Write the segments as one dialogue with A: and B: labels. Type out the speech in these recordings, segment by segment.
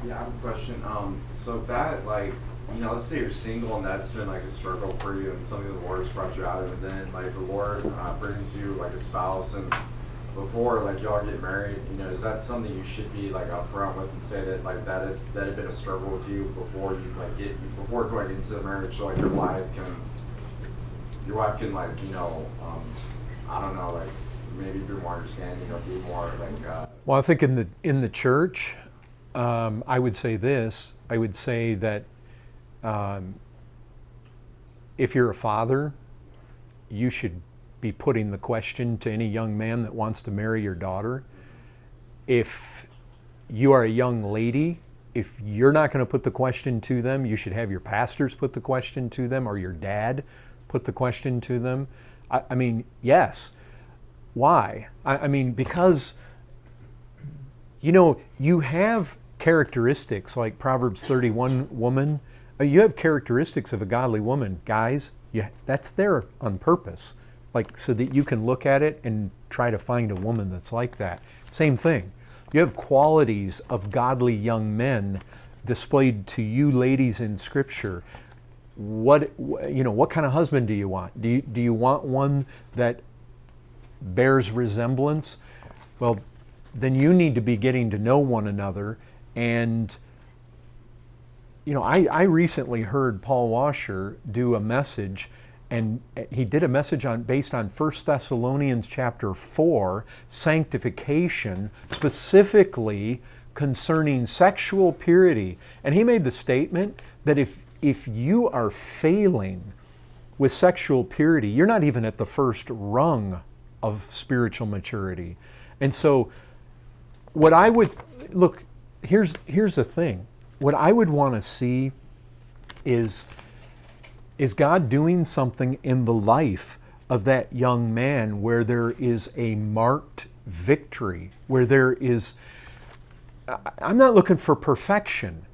A: Yeah, I have a question. So if that, like, let's say you're single and that's been like a struggle for you and something the Lord has brought you out of, and then like the Lord brings you like a spouse, and before like y'all get married, is that something you should be like upfront with and say that like that had been a struggle with you before you like before going into the marriage, so like your wife can like I don't know, like maybe be more understanding or be more like
B: Well, I think in the church, I would say this. I would say that um, if you're a father, you should be putting the question to any young man that wants to marry your daughter. If you are a young lady, if you're not going to put the question to them, you should have your pastors put the question to them or your dad put the question to them. I mean, yes. Why? I mean, because you have characteristics like Proverbs 31 woman. You have characteristics of a godly woman, guys. That's there on purpose, like so that you can look at it and try to find a woman that's like that. Same thing. You have qualities of godly young men displayed to you ladies in Scripture. What kind of husband do you want? Do you want one that bears resemblance? Well, then you need to be getting to know one another. And I recently heard Paul Washer do a message, and he did a message based on 1 Thessalonians chapter 4, sanctification, specifically concerning sexual purity. And he made the statement that if you are failing with sexual purity, you're not even at the first rung of spiritual maturity. And so what I would look, here's the thing. What I would want to see is God doing something in the life of that young man where there is a marked victory, where there is, I'm not looking for perfection.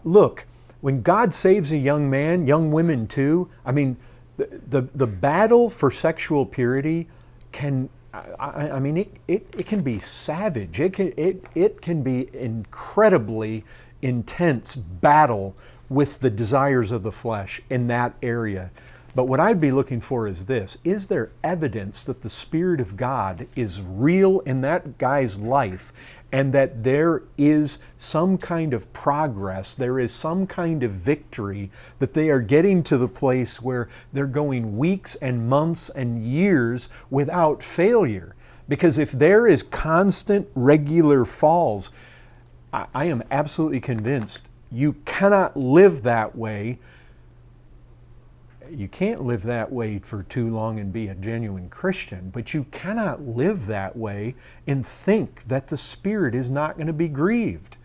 B: Look, when God saves a young man, young women too, I mean, the battle for sexual purity can, it can be savage. It can be incredibly intense battle with the desires of the flesh in that area. But what I'd be looking for is this. Is there evidence that the Spirit of God is real in that guy's life and that there is some kind of progress, there is some kind of victory, that they are getting to the place where they're going weeks and months and years without failure? Because if there is constant, regular falls, I am absolutely convinced you cannot live that way. You can't live that way for too long and be a genuine Christian, but you cannot live that way and think that the Spirit is not going to be grieved.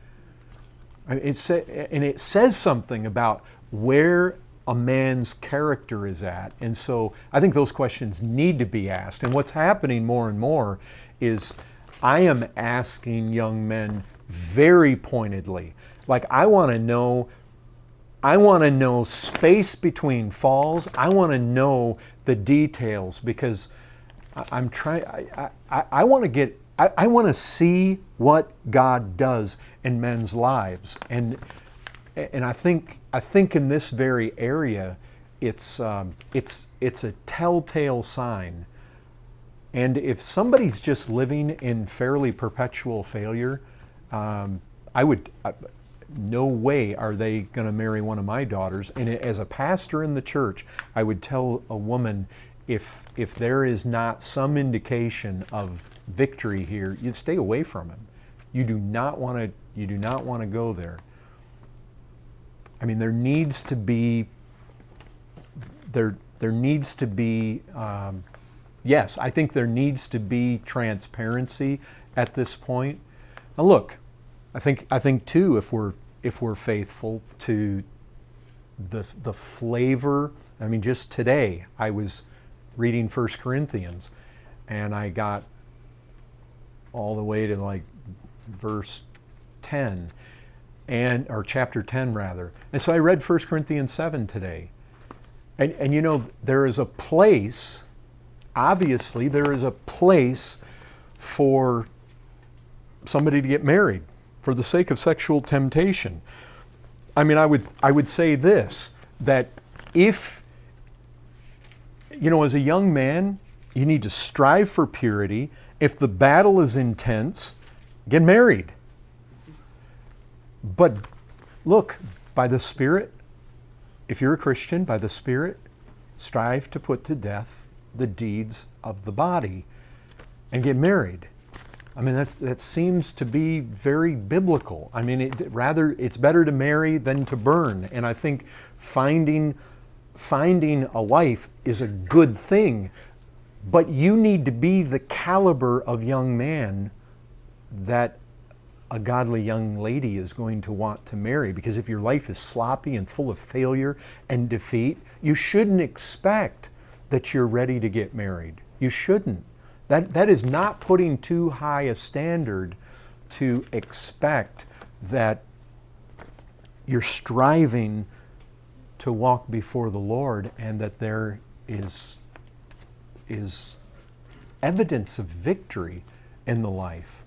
B: And it says something about where a man's character is at. And so I think those questions need to be asked. And what's happening more and more is I am asking young men very pointedly, like I want to know space between falls. I want to know the details because I'm trying. I want to get. I want to see what God does in men's lives, and I think in this very area, it's a telltale sign. And if somebody's just living in fairly perpetual failure, no way are they going to marry one of my daughters. And as a pastor in the church, I would tell a woman, if there is not some indication of victory here, you stay away from him. You do not want to go there. I mean, there needs to be yes, I think there needs to be transparency at this point. Now look, I think too, if we're faithful to the flavor. I mean, just today I was reading 1 Corinthians, and I got all the way to like verse 10, or chapter 10 rather. And so I read 1 Corinthians 7 today. And there is a place, obviously there is a place for somebody to get married. for the sake of sexual temptation. I mean, I would say this, that if, as a young man, you need to strive for purity. If the battle is intense, get married. But look, by the Spirit, if you're a Christian, by the Spirit, strive to put to death the deeds of the body and get married. I mean, that seems to be very biblical. I mean, it's better to marry than to burn. And I think finding a wife is a good thing. But you need to be the caliber of young man that a godly young lady is going to want to marry. Because if your life is sloppy and full of failure and defeat, you shouldn't expect that you're ready to get married. You shouldn't. That is not putting too high a standard to expect that you're striving to walk before the Lord and that there is evidence of victory in the life.